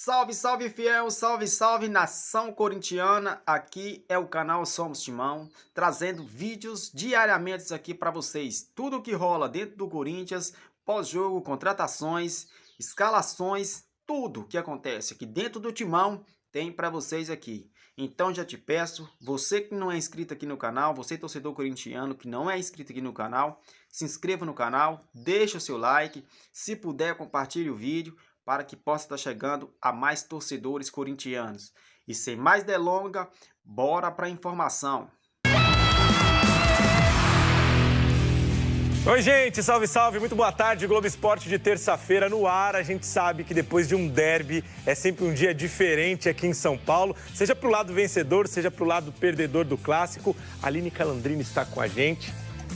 Salve, salve fiel, salve, salve nação corintiana. Aqui é o canal Somos Timão, trazendo vídeos diariamente aqui para vocês. Tudo que rola dentro do Corinthians, pós-jogo, contratações, escalações, tudo que acontece aqui dentro do Timão tem para vocês aqui. Então já te peço, você que não é inscrito aqui no canal, você torcedor corintiano que não é inscrito aqui no canal, se inscreva no canal, deixa o seu like, se puder compartilhe o vídeo, para que possa estar chegando a mais torcedores corintianos. E sem mais delongas, bora para a informação. Oi, gente, salve, salve, muito boa tarde. Globo Esporte de terça-feira no ar. A gente sabe que depois de um derby é sempre um dia diferente aqui em São Paulo, seja pro lado vencedor, seja pro lado perdedor do clássico. A Aline Calandrini está com a gente,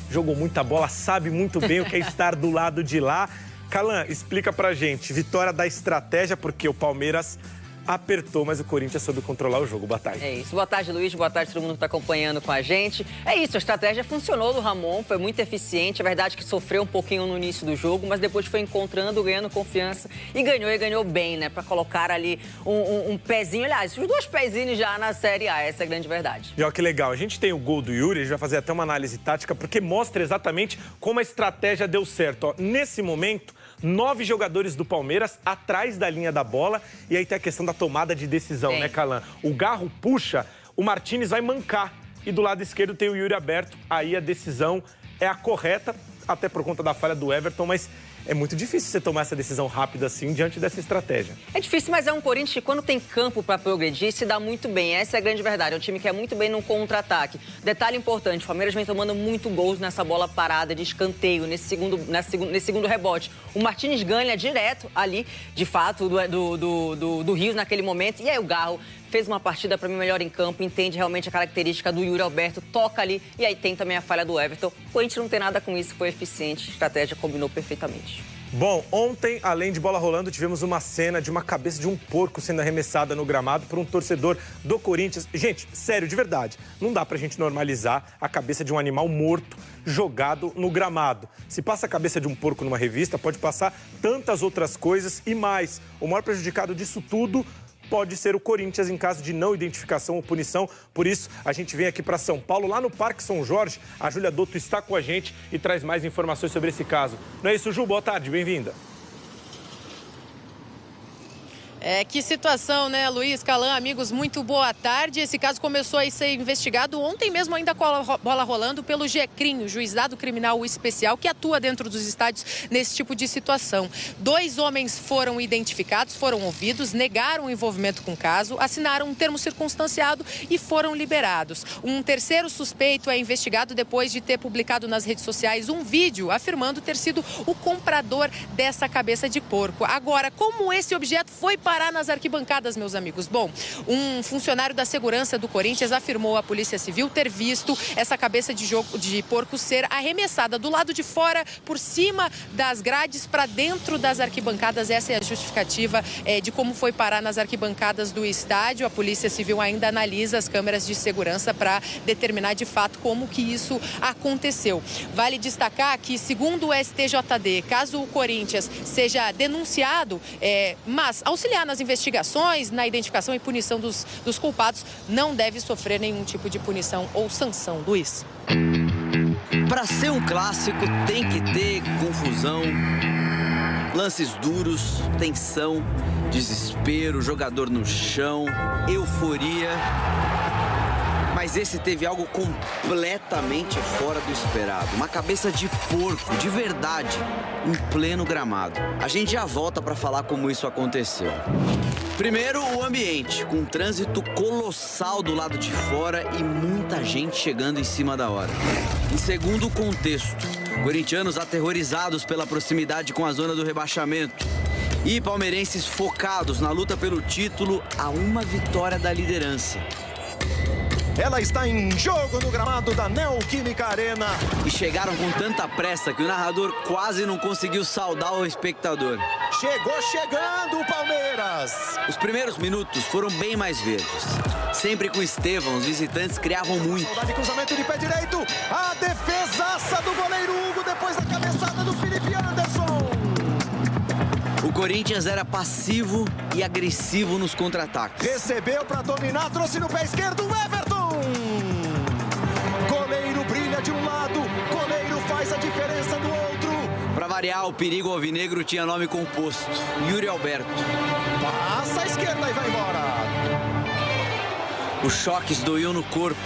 jogou muita bola, sabe muito bem o que é estar do lado de lá. Calan, explica pra gente, vitória da estratégia, porque o Palmeiras apertou, mas o Corinthians soube controlar o jogo. Boa tarde. É isso. Boa tarde, Luiz. Boa tarde a todo mundo que está acompanhando com a gente. É isso, a estratégia funcionou do Ramon, foi muito eficiente. É verdade que sofreu um pouquinho no início do jogo, mas depois foi encontrando, ganhando confiança e ganhou bem, né? Para colocar ali um pezinho, aliás, os dois pezinhos já na Série A, essa é a grande verdade. E olha que legal, a gente tem o gol do Yuri, a gente vai fazer até uma análise tática, porque mostra exatamente como a estratégia deu certo. Ó, nesse momento, 9 jogadores do Palmeiras atrás da linha da bola, e aí tem a questão da tomada de decisão, né, Calan? O Garro puxa, o Martínez vai mancar, e do lado esquerdo tem o Yuri aberto, aí a decisão é a correta, até por conta da falha do Everton, mas é muito difícil você tomar essa decisão rápida assim, diante dessa estratégia. É difícil, mas é um Corinthians que quando tem campo para progredir, se dá muito bem. Essa é a grande verdade. É um time que é muito bem no contra-ataque. Detalhe importante, o Palmeiras vem tomando muito gols nessa bola parada de escanteio, nesse segundo rebote. O Martínez ganha direto ali, de fato, do Rios naquele momento. E aí o Garro fez uma partida, para mim, melhor em campo, entende realmente a característica do Yuri Alberto, toca ali, e aí tem também a falha do Everton. O Corinthians não tem nada com isso, foi eficiente, a estratégia combinou perfeitamente. Bom, ontem, além de bola rolando, tivemos uma cena de uma cabeça de um porco sendo arremessada no gramado por um torcedor do Corinthians. Gente, sério, de verdade, não dá pra gente normalizar a cabeça de um animal morto jogado no gramado. Se passa a cabeça de um porco numa revista, pode passar tantas outras coisas e mais. O maior prejudicado disso tudo pode ser o Corinthians em caso de não identificação ou punição. Por isso, a gente vem aqui para São Paulo, lá no Parque São Jorge. A Júlia Dotto está com a gente e traz mais informações sobre esse caso. Não é isso, Ju? Boa tarde, bem-vinda. Que situação, né, Luiz, Calan, amigos, muito boa tarde. Esse caso começou a ser investigado ontem mesmo, ainda com a bola rolando, pelo GECRIM, o Juizado Criminal Especial, que atua dentro dos estádios nesse tipo de situação. 2 homens foram identificados, foram ouvidos, negaram o envolvimento com o caso, assinaram um termo circunstanciado e foram liberados. Um terceiro suspeito é investigado depois de ter publicado nas redes sociais um vídeo afirmando ter sido o comprador dessa cabeça de porco. Agora, como esse objeto foi parar nas arquibancadas, meus amigos? Bom, um funcionário da segurança do Corinthians afirmou à Polícia Civil ter visto essa cabeça de porco ser arremessada do lado de fora, por cima das grades, para dentro das arquibancadas. Essa é a justificativa de como foi parar nas arquibancadas do estádio. A Polícia Civil ainda analisa as câmeras de segurança para determinar de fato como que isso aconteceu. Vale destacar que, segundo o STJD, caso o Corinthians seja denunciado, mas auxiliar nas investigações, na identificação e punição dos culpados, não deve sofrer nenhum tipo de punição ou sanção. Luiz. Para ser um clássico tem que ter confusão, lances duros, tensão, desespero, jogador no chão, euforia. Mas esse teve algo completamente fora do esperado. Uma cabeça de porco, de verdade, em pleno gramado. A gente já volta para falar como isso aconteceu. Primeiro, o ambiente, com um trânsito colossal do lado de fora e muita gente chegando em cima da hora. Em segundo, o contexto. Corintianos aterrorizados pela proximidade com a zona do rebaixamento. E palmeirenses focados na luta pelo título a uma vitória da liderança. Ela está em jogo no gramado da Neoquímica Arena. E chegaram com tanta pressa que o narrador quase não conseguiu saudar o espectador. Chegou chegando o Palmeiras. Os primeiros minutos foram bem mais verdes. Sempre com Estevão, os visitantes criavam muito. De cruzamento de pé direito. A defesaça do goleiro Hugo depois da cabeçada do Felipe Anderson. Corinthians era passivo e agressivo nos contra-ataques. Recebeu para dominar, trouxe no pé esquerdo o Everton. Goleiro brilha de um lado, goleiro faz a diferença do outro. Para variar, o perigo alvinegro tinha nome composto: Yuri Alberto. Passa a esquerda e vai embora. Os choques doíam no corpo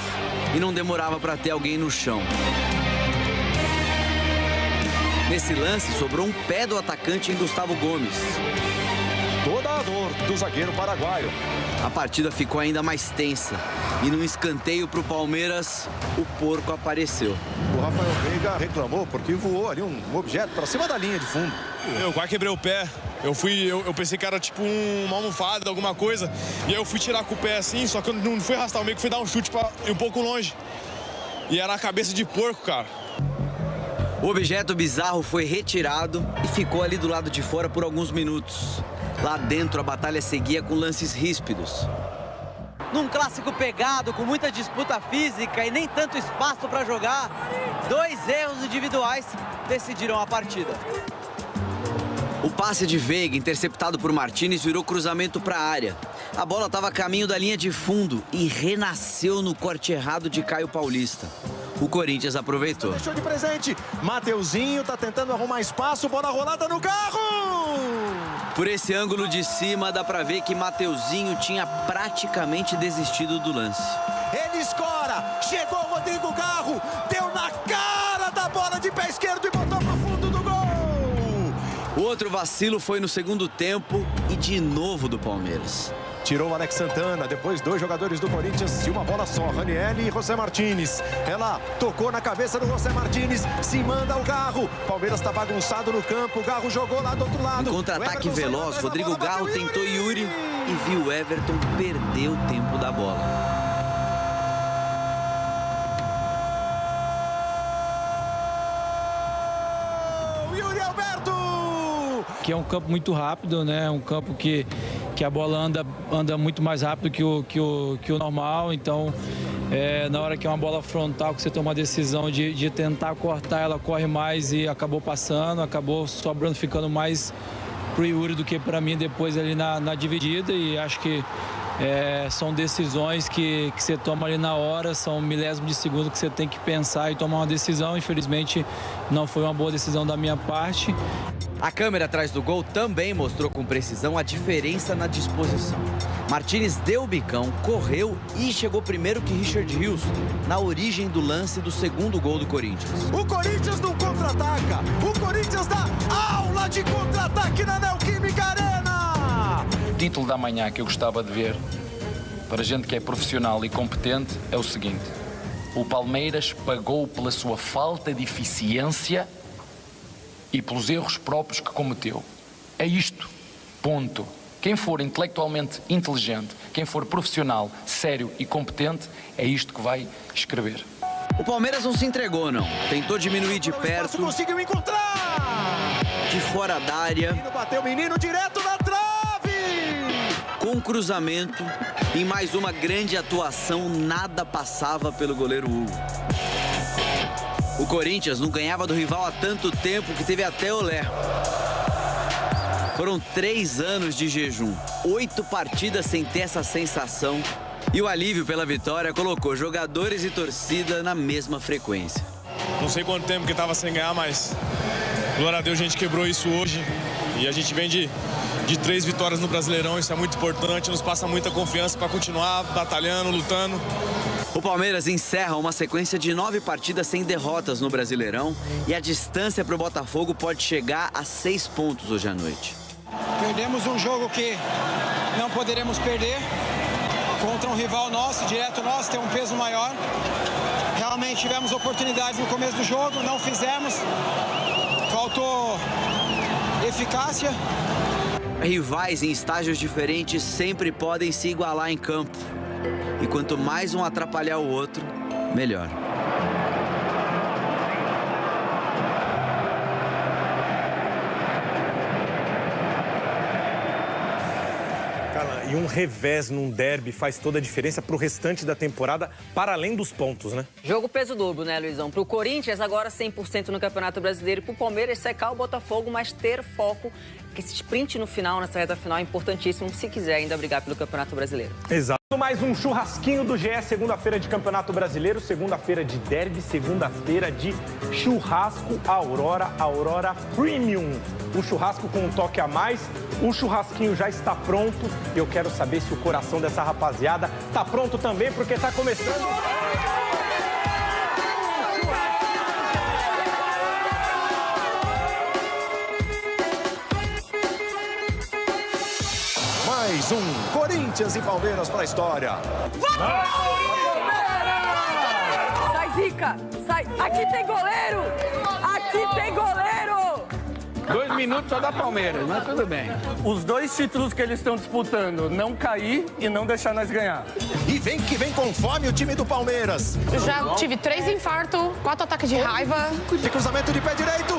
e não demorava para ter alguém no chão. Nesse lance, sobrou um pé do atacante em Gustavo Gomes. Toda a dor do zagueiro paraguaio. A partida ficou ainda mais tensa. E num escanteio para o Palmeiras, o porco apareceu. O Rafael Veiga reclamou porque voou ali um objeto para cima da linha de fundo. Eu quase quebrei o pé. Eu pensei que era tipo uma almofada, alguma coisa. E aí eu fui tirar com o pé assim, só que eu não fui arrastar o meio, que fui dar um chute para ir um pouco longe. E era a cabeça de porco, cara. O objeto bizarro foi retirado e ficou ali do lado de fora por alguns minutos. Lá dentro, a batalha seguia com lances ríspidos. Num clássico pegado, com muita disputa física e nem tanto espaço para jogar, 2 erros individuais decidiram a partida. O passe de Veiga, interceptado por Martínez, virou cruzamento para a área. A bola estava a caminho da linha de fundo e renasceu no corte errado de Caio Paulista. O Corinthians aproveitou. Deixou de presente. Mateuzinho tá tentando arrumar espaço, bola rolada no carro. Por esse ângulo de cima, dá pra ver que Mateuzinho tinha praticamente desistido do lance. Ele escora, chegou o Rodrigo Garro, deu na cara da bola de pé esquerdo e botou pro fundo do gol. O outro vacilo foi no segundo tempo e de novo do Palmeiras. Tirou o Alex Santana, depois 2 jogadores do Corinthians e uma bola só, Raniel e José Martínez. Ela tocou na cabeça do José Martínez, se manda o Garro. Palmeiras tá bagunçado no campo, o Garro jogou lá do outro lado. Em contra-ataque veloz, Rodrigo Garro tentou Yuri e viu o Everton perder o tempo da bola. Que é um campo muito rápido, né? Um campo que a bola anda muito mais rápido que o normal. Então, na hora que é uma bola frontal, que você toma a decisão de tentar cortar, ela corre mais e acabou passando, acabou sobrando, ficando mais pro Yuri do que para mim depois ali na dividida. E acho que são decisões que você toma ali na hora, são milésimos de segundo que você tem que pensar e tomar uma decisão. Infelizmente, não foi uma boa decisão da minha parte. A câmera atrás do gol também mostrou com precisão a diferença na disposição. Martínez deu o bicão, correu e chegou primeiro que Richard Rios, na origem do lance do segundo gol do Corinthians. O Corinthians não contra-ataca, o Corinthians dá aula de contra-ataque na Neoquímica Arena. O título da manhã que eu gostava de ver, para gente que é profissional e competente, é o seguinte: o Palmeiras pagou pela sua falta de eficiência e pelos erros próprios que cometeu. É isto. Ponto. Quem for intelectualmente inteligente, quem for profissional, sério e competente, é isto que vai escrever. O Palmeiras não se entregou, não. Tentou diminuir de perto. Conseguiu encontrar. De fora da área. Bateu o menino direto na trave. Com cruzamento e mais uma grande atuação, nada passava pelo goleiro Hugo. O Corinthians não ganhava do rival há tanto tempo que teve até olé. Foram 3 anos de jejum, 8 partidas sem ter essa sensação. E o alívio pela vitória colocou jogadores e torcida na mesma frequência. Não sei quanto tempo que estava sem ganhar, mas glória a Deus a gente quebrou isso hoje. E a gente vem de 3 vitórias no Brasileirão, isso é muito importante, nos passa muita confiança para continuar batalhando, lutando. O Palmeiras encerra uma sequência de 9 partidas sem derrotas no Brasileirão e a distância para o Botafogo pode chegar a 6 pontos hoje à noite. Perdemos um jogo que não poderemos perder contra um rival nosso, direto nosso, tem um peso maior. Realmente tivemos oportunidades no começo do jogo, não fizemos, faltou eficácia. Rivais em estágios diferentes sempre podem se igualar em campo. E quanto mais um atrapalhar o outro, melhor. Calan, e um revés num derby faz toda a diferença pro restante da temporada, para além dos pontos, né? Jogo peso dobro, né, Luizão? Pro Corinthians, agora 100% no Campeonato Brasileiro. E pro Palmeiras, secar o Botafogo, mas ter foco. Que esse sprint no final, nessa reta final, é importantíssimo se quiser ainda brigar pelo Campeonato Brasileiro. Exato. Mais um churrasquinho do GE, segunda-feira de Campeonato Brasileiro, segunda-feira de derby, segunda-feira de churrasco Aurora Premium. O churrasco com um toque a mais, o churrasquinho já está pronto. Eu quero saber se o coração dessa rapaziada tá pronto também, porque tá começando... Mais um Corinthians e Palmeiras para a história. Sai, Zica! Sai! Aqui tem goleiro! Aqui tem goleiro! 2 minutos só da Palmeiras, mas tudo bem. Os 2 títulos que eles estão disputando, não cair e não deixar nós ganhar. E vem que vem com fome o time do Palmeiras. Eu já tive 3 infartos, 4 ataques de raiva. De cruzamento de pé direito.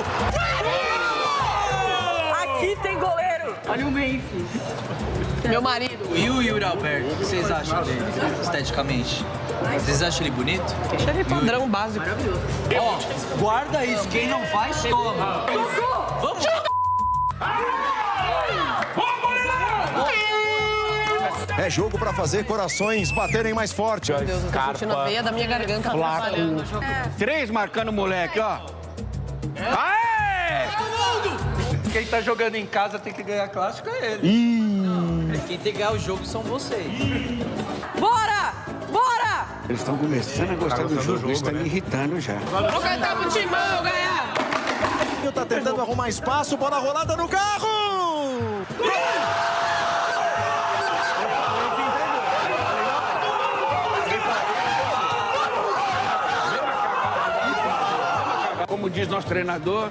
Aqui tem goleiro! Olha o Memphis. Meu marido. E o Yuri Alberto, o que vocês acham dele, esteticamente? Vocês acham ele bonito? Deixa ele padrão básico. Ó, guarda isso, quem não faz, toma. Vamos! É jogo para fazer corações baterem mais forte. Meu Deus, eu tô sentindo a veia da minha garganta trabalhando. 3 marcando o moleque, ó. Aê! Quem tá jogando em casa tem que ganhar clássico é ele. Quem tem que ganhar o jogo são vocês. Bora! Bora! Eles estão começando a gostar do jogo, isso tá me irritando já. Vamos cantar pro Timão ganhar! Tá tentando arrumar espaço, bola rolada no carro! Como diz nosso treinador,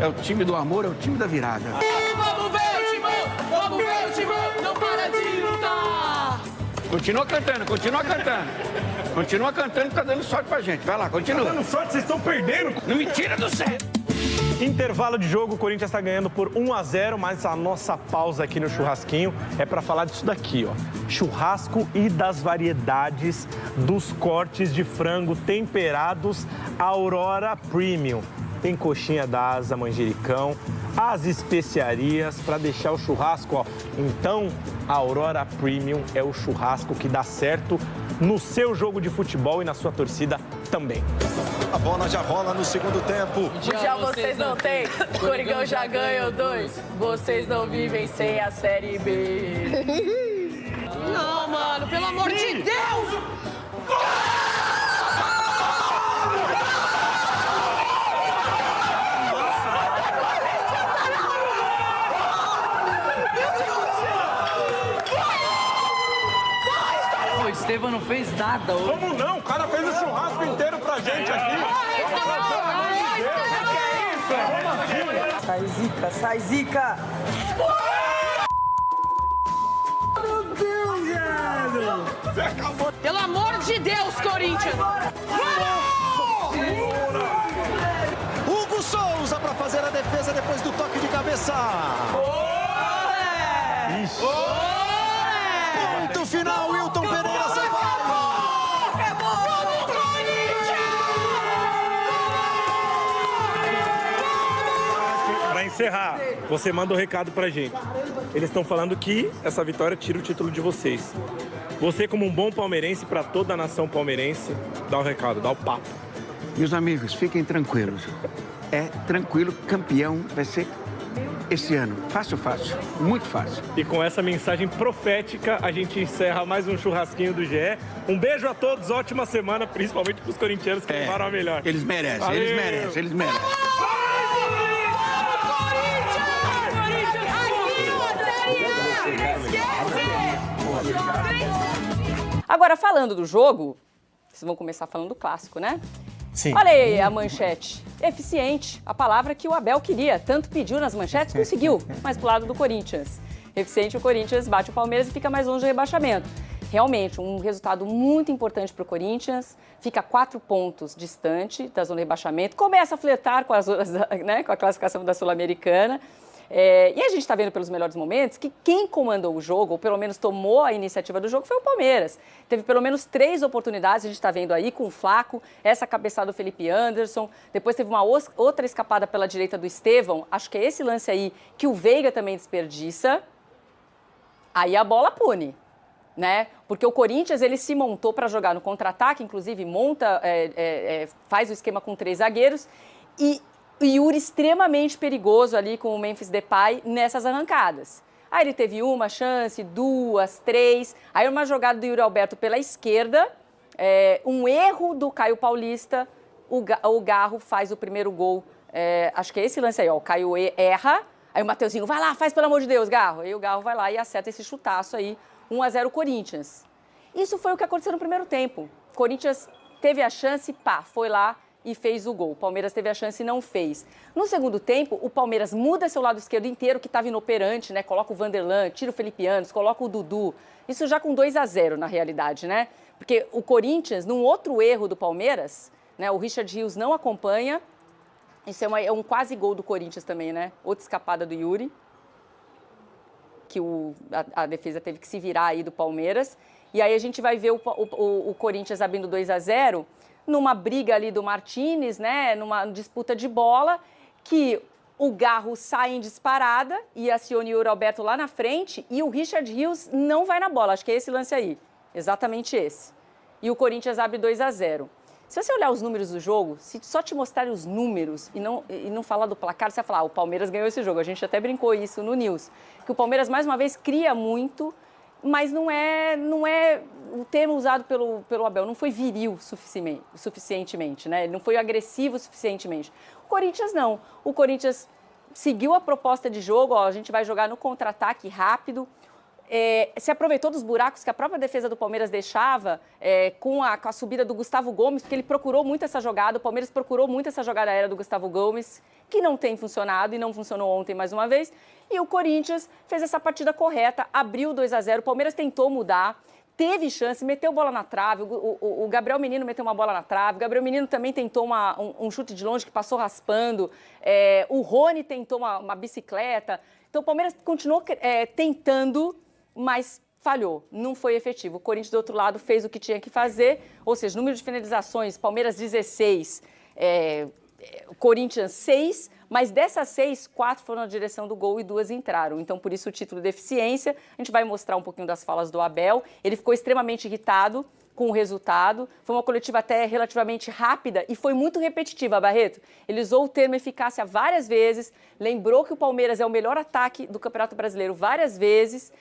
é o time do amor, é o time da virada. Vamos ver o Timão! Vamos ver o Timão! Não para de lutar! Continua cantando, continua cantando. Continua cantando que tá dando sorte pra gente. Vai lá, continua. Tá dando sorte, vocês estão perdendo. Não me tira do sério. Intervalo de jogo, o Corinthians está ganhando por 1-0, mas a nossa pausa aqui no churrasquinho é para falar disso daqui, ó. Churrasco e das variedades dos cortes de frango temperados Aurora Premium. Tem coxinha da asa, manjericão, as especiarias para deixar o churrasco, ó. Então, a Aurora Premium é o churrasco que dá certo no seu jogo de futebol e na sua torcida também. A bola já rola no segundo tempo. Mundial vocês não têm, Coringão já ganhou 2. Vocês não vivem sem a Série B. Não, mano, pelo amor de Deus! O Estevam não fez nada hoje. Como não? O cara fez o churrasco inteiro pra gente aqui. Sai, Zica, sai, Zica! Meu Deus, velho! Você acabou. Pelo amor de Deus, Corinthians! Hugo Souza para fazer a defesa depois do toque de cabeça. Ponto final, Wilton Pereira Sampaio. Pra encerrar, você manda um recado pra gente. Eles estão falando que essa vitória tira o título de vocês. Você, como um bom palmeirense, pra toda a nação palmeirense, dá o recado, dá o papo. Meus amigos, fiquem tranquilos. É tranquilo, campeão vai ser esse ano. Fácil, fácil. Muito fácil. E com essa mensagem profética, a gente encerra mais um churrasquinho do GE. Um beijo a todos, ótima semana, principalmente pros corintianos que levaram a melhor. Eles merecem, Valeu. eles merecem, eles merecem. Agora, falando do jogo, vocês vão começar falando do clássico, né? Sim. Olha aí a manchete. Eficiente, a palavra que o Abel queria. Tanto pediu nas manchetes, conseguiu. Mas pro lado do Corinthians. Eficiente, o Corinthians bate o Palmeiras e fica mais longe do rebaixamento. Realmente, um resultado muito importante para o Corinthians. Fica 4 pontos distante da zona de rebaixamento. Começa a flertar com, as, né, com a classificação da Sul-Americana. E a gente está vendo pelos melhores momentos que quem comandou o jogo, ou pelo menos tomou a iniciativa do jogo, foi o Palmeiras. Teve pelo menos 3 oportunidades, a gente está vendo aí com o Flaco, essa cabeçada do Felipe Anderson, depois teve uma outra escapada pela direita do Estevão, acho que é esse lance aí que o Veiga também desperdiça, aí a bola pune. Né? Porque o Corinthians ele se montou para jogar no contra-ataque, inclusive faz o esquema com 3 zagueiros, e o Yuri extremamente perigoso ali com o Memphis Depay nessas arrancadas. Aí ele teve uma chance, 2, 3, aí uma jogada do Yuri Alberto pela esquerda, um erro do Caio Paulista, o Garro faz o primeiro gol, acho que é esse lance aí, ó, o Caio erra, aí o Mateuzinho, vai lá, faz pelo amor de Deus, Garro. Aí o Garro vai lá e acerta esse chutaço aí, 1-0 Corinthians. Isso foi o que aconteceu no primeiro tempo. Corinthians teve a chance, foi lá e fez o gol. O Palmeiras teve a chance e não fez. No segundo tempo, o Palmeiras muda seu lado esquerdo inteiro, que estava inoperante, né? Coloca o Vanderlan, tira o Felipe Anderson, coloca o Dudu. Isso já com 2-0 na realidade, né? Porque o Corinthians, num outro erro do Palmeiras, né? O Richard Rios não acompanha. Isso é um quase gol do Corinthians também, né? Outra escapada do Yuri, que a defesa teve que se virar aí do Palmeiras. E aí a gente vai ver o Corinthians abrindo 2-0 numa briga ali do Martínez, né? Numa disputa de bola, que o Garro sai em disparada e aciona o Yuri Alberto lá na frente e o Richard Rios não vai na bola. Acho que é esse lance aí, exatamente esse. E o Corinthians abre 2-0. Se você olhar os números do jogo, se só te mostrarem os números e não falar do placar, você vai falar, o Palmeiras ganhou esse jogo. A gente até brincou isso no News. Que o Palmeiras, mais uma vez, cria muito, mas não é o termo usado pelo Abel. Não foi viril suficientemente, né? Ele não foi agressivo suficientemente. O Corinthians não. O Corinthians seguiu a proposta de jogo, ó, a gente vai jogar no contra-ataque rápido. Se aproveitou dos buracos que a própria defesa do Palmeiras deixava com a subida do Gustavo Gomes, porque ele procurou muito essa jogada, o Palmeiras procurou muito essa jogada aérea do Gustavo Gomes, que não tem funcionado e não funcionou ontem mais uma vez. E o Corinthians fez essa partida correta, abriu 2-0, o Palmeiras tentou mudar, teve chance, meteu bola na trave, o Gabriel Menino meteu uma bola na trave, o Gabriel Menino também tentou um chute de longe que passou raspando, o Rony tentou uma bicicleta. Então o Palmeiras continuou tentando, mas falhou, não foi efetivo. O Corinthians, do outro lado, fez o que tinha que fazer, ou seja, número de finalizações, Palmeiras 16, Corinthians 6, mas dessas 6, 4 foram na direção do gol e 2 entraram. Então, por isso, o título de eficiência. A gente vai mostrar um pouquinho das falas do Abel. Ele ficou extremamente irritado com o resultado. Foi uma coletiva até relativamente rápida e foi muito repetitiva, Barreto. Ele usou o termo eficácia várias vezes, lembrou que o Palmeiras é o melhor ataque do Campeonato Brasileiro várias vezes,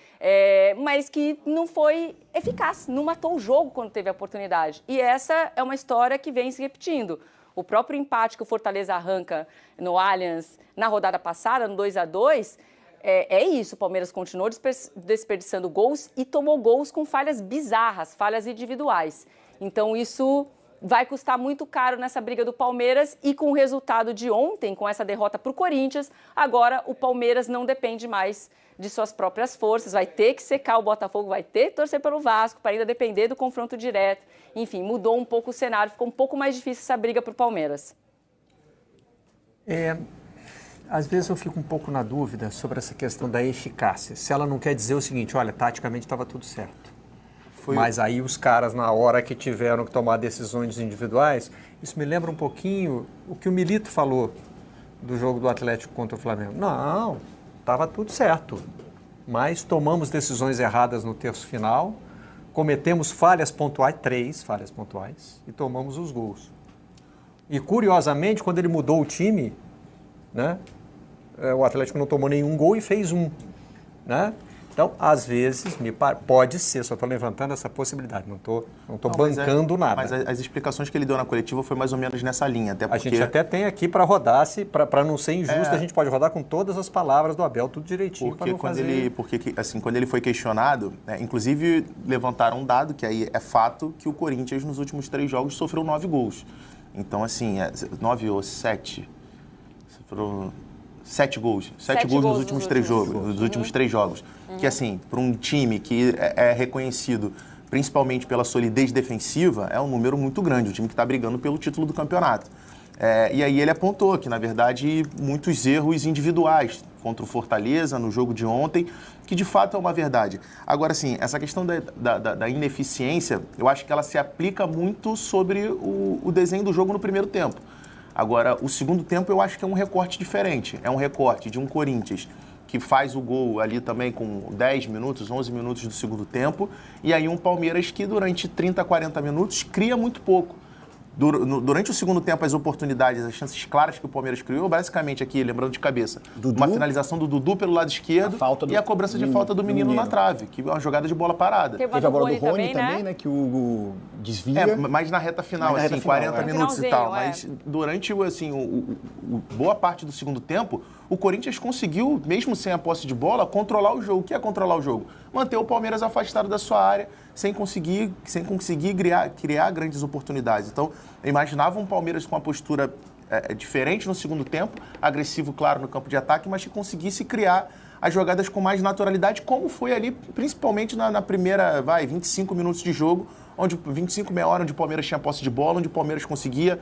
mas que não foi eficaz, não matou o jogo quando teve a oportunidade. E essa é uma história que vem se repetindo. O próprio empate que o Fortaleza arranca no Allianz na rodada passada, no 2-2, é isso. O Palmeiras continuou desperdiçando gols e tomou gols com falhas bizarras, falhas individuais. Então isso vai custar muito caro nessa briga do Palmeiras e com o resultado de ontem, com essa derrota para o Corinthians, agora o Palmeiras não depende mais de suas próprias forças, vai ter que secar o Botafogo, vai ter que torcer pelo Vasco para ainda depender do confronto direto. Enfim, mudou um pouco o cenário, ficou um pouco mais difícil essa briga para o Palmeiras. Às vezes eu fico um pouco na dúvida sobre essa questão da eficácia. Se ela não quer dizer o seguinte, olha, taticamente estava tudo certo. Mas aí os caras, na hora que tiveram que tomar decisões individuais, isso me lembra um pouquinho o que o Milito falou do jogo do Atlético contra o Flamengo. Não, estava tudo certo, mas tomamos decisões erradas no terço final, cometemos falhas pontuais, 3 falhas pontuais, e tomamos os gols. E curiosamente, quando ele mudou o time, né, o Atlético não tomou nenhum gol e fez um, né? Então, às vezes, pode ser, só estou levantando essa possibilidade, não estou bancando nada. Mas as explicações que ele deu na coletiva foi mais ou menos nessa linha. Até porque... A gente até tem aqui para rodar, para não ser injusto, a gente pode rodar com todas as palavras do Abel, tudo direitinho. Porque quando ele foi questionado, inclusive levantaram um dado, que aí é fato, que o Corinthians nos últimos 3 jogos sofreu 9 gols. Então, assim, 9 ou 7, sofreu 7 gols. 7 gols nos últimos 3 jogos. Nos últimos 3 jogos. Que, assim, para um time que é reconhecido principalmente pela solidez defensiva, é um número muito grande. O time que está brigando pelo título do campeonato. E aí ele apontou que, na verdade, muitos erros individuais contra o Fortaleza, no jogo de ontem, que de fato é uma verdade. Agora, sim, essa questão da ineficiência, eu acho que ela se aplica muito sobre o desenho do jogo no primeiro tempo. Agora, o segundo tempo eu acho que é um recorte diferente. É um recorte de um Corinthians que faz o gol ali também com 10 minutos, 11 minutos do segundo tempo, e aí um Palmeiras que durante 30, 40 minutos cria muito pouco. Durante o segundo tempo, as oportunidades, as chances claras que o Palmeiras criou, basicamente aqui, lembrando de cabeça, uma finalização do Dudu pelo lado esquerdo e a cobrança de falta do menino na trave, que é uma jogada de bola parada. Teve a bola do Rony também, né? Que o Hugo desvia. Mas na reta final, assim, 40 minutos e tal. Mas durante, assim, boa parte do segundo tempo, o Corinthians conseguiu, mesmo sem a posse de bola, controlar o jogo. O que é controlar o jogo? Manter o Palmeiras afastado da sua área, sem conseguir criar grandes oportunidades. Então, eu imaginava um Palmeiras com uma postura diferente no segundo tempo, agressivo, claro, no campo de ataque, mas que conseguisse criar as jogadas com mais naturalidade, como foi ali, principalmente na primeira, 25 minutos de jogo, onde 25, meia hora, onde o Palmeiras tinha posse de bola, onde o Palmeiras conseguia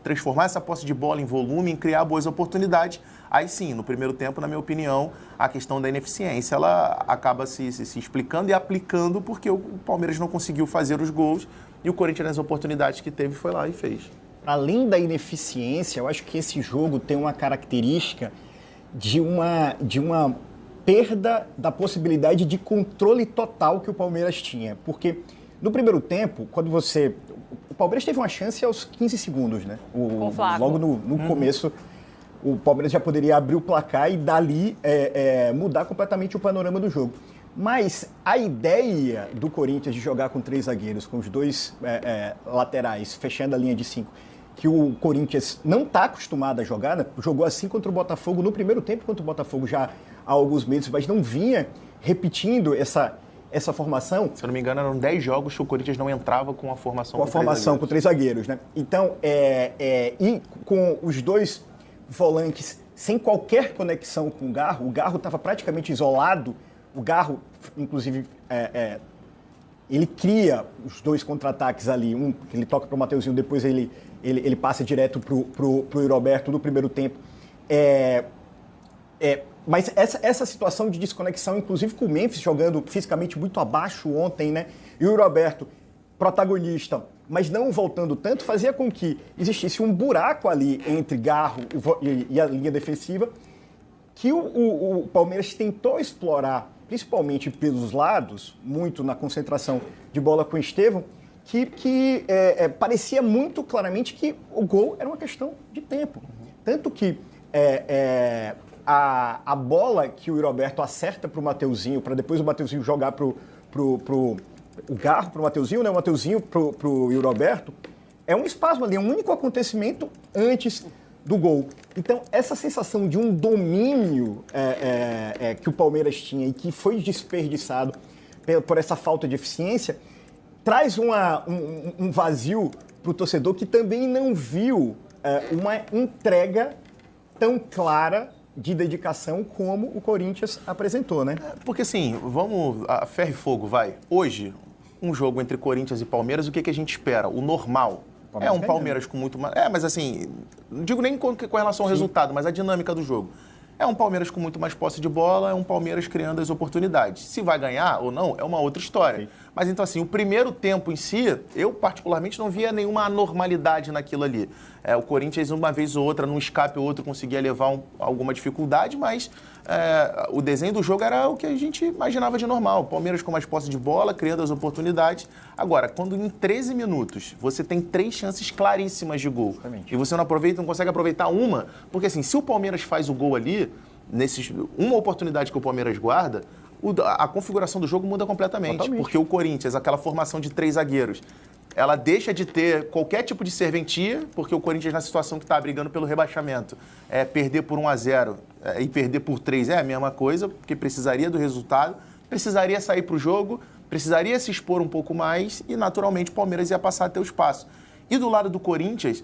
transformar essa posse de bola em volume, em criar boas oportunidades. Aí sim, no primeiro tempo, na minha opinião, a questão da ineficiência, ela acaba se explicando e aplicando porque o Palmeiras não conseguiu fazer os gols e o Corinthians, nas oportunidades que teve, foi lá e fez. Além da ineficiência, eu acho que esse jogo tem uma característica de uma perda da possibilidade de controle total que o Palmeiras tinha. Porque no primeiro tempo, quando o Palmeiras teve uma chance aos 15 segundos, né? Logo no começo, o Palmeiras já poderia abrir o placar e dali mudar completamente o panorama do jogo. Mas a ideia do Corinthians de jogar com 3 zagueiros, com os 2 laterais, fechando a linha de 5, que o Corinthians não está acostumado a jogar, né? Jogou assim contra o Botafogo no primeiro tempo, contra o Botafogo já há alguns meses, mas não vinha repetindo essa formação. Se eu não me engano, eram 10 jogos que o Corinthians não entrava com a formação com 3 zagueiros, né? Então, e com os 2 volantes sem qualquer conexão com o Garro estava praticamente isolado. O Garro, inclusive, ele cria os 2 contra-ataques ali, um que ele toca para o Mateuzinho, depois ele passa direto para o Roberto no primeiro tempo. Mas essa situação de desconexão, inclusive com o Memphis jogando fisicamente muito abaixo ontem, né? E o Roberto, protagonista, mas não voltando tanto, fazia com que existisse um buraco ali entre Garro e a linha defensiva, que o Palmeiras tentou explorar, principalmente pelos lados, muito na concentração de bola com o Estevão, que parecia muito claramente que o gol era uma questão de tempo. Tanto que a bola que o Roberto acerta para o Mateuzinho, para depois o Mateuzinho jogar para o Garro, para o Mateuzinho, né? O Mateuzinho para o Roberto, é um espasmo ali, é um único acontecimento antes do gol. Então, essa sensação de um domínio que o Palmeiras tinha e que foi desperdiçado por essa falta de eficiência, traz um vazio para o torcedor que também não viu uma entrega tão clara de dedicação como o Corinthians apresentou, né? Porque assim, vamos a ferro e fogo, vai. Hoje, um jogo entre Corinthians e Palmeiras, o que a gente espera? O normal. É um Palmeiras com muito mais... mas assim, não digo nem com relação ao resultado, mas a dinâmica do jogo. É um Palmeiras com muito mais posse de bola, é um Palmeiras criando as oportunidades. Se vai ganhar ou não, é uma outra história. Sim. Mas então assim, o primeiro tempo em si, eu particularmente não via nenhuma anormalidade naquilo ali. O Corinthians, uma vez ou outra, num escape ou outro, conseguia levar alguma dificuldade, mas o desenho do jogo era o que a gente imaginava de normal. Palmeiras com mais posse de bola, criando as oportunidades. Agora, quando em 13 minutos você tem 3 chances claríssimas de gol, e você não consegue aproveitar uma, porque assim, se o Palmeiras faz o gol ali, uma oportunidade que o Palmeiras guarda, a configuração do jogo muda completamente. Porque o Corinthians, aquela formação de 3 zagueiros, ela deixa de ter qualquer tipo de serventia, porque o Corinthians, na situação que está brigando pelo rebaixamento, perder por 1-0 e perder por 3 é a mesma coisa, porque precisaria do resultado, precisaria sair para o jogo, precisaria se expor um pouco mais e, naturalmente, o Palmeiras ia passar a ter o espaço. E do lado do Corinthians,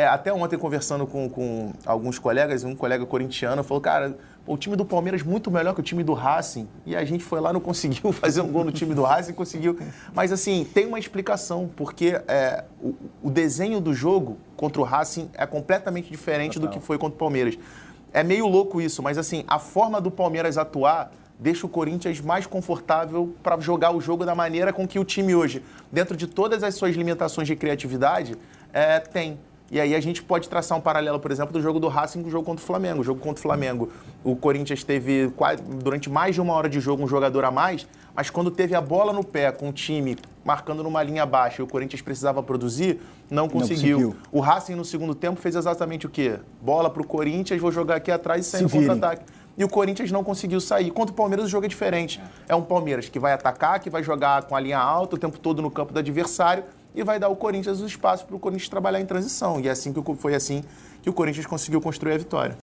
até ontem conversando com alguns colegas, um colega corintiano falou, cara, o time do Palmeiras muito melhor que o time do Racing, e a gente foi lá, não conseguiu fazer um gol no time do Racing, conseguiu. Mas assim, tem uma explicação, porque o desenho do jogo contra o Racing é completamente diferente do que foi contra o Palmeiras. É meio louco isso, mas assim, a forma do Palmeiras atuar deixa o Corinthians mais confortável para jogar o jogo da maneira com que o time hoje, dentro de todas as suas limitações de criatividade, tem. E aí a gente pode traçar um paralelo, por exemplo, do jogo do Racing com o jogo contra o Flamengo. O jogo contra o Flamengo, o Corinthians teve durante mais de 1 hora de jogo um jogador a mais, mas quando teve a bola no pé com o time marcando numa linha baixa e o Corinthians precisava produzir, não conseguiu. O Racing no segundo tempo fez exatamente o quê? Bola para o Corinthians, vou jogar aqui atrás e sair no contra-ataque. E o Corinthians não conseguiu sair. Contra o Palmeiras o jogo é diferente. É um Palmeiras que vai atacar, que vai jogar com a linha alta o tempo todo no campo do adversário e vai dar ao Corinthians o espaço para o Corinthians trabalhar em transição. E foi assim que o Corinthians conseguiu construir a vitória.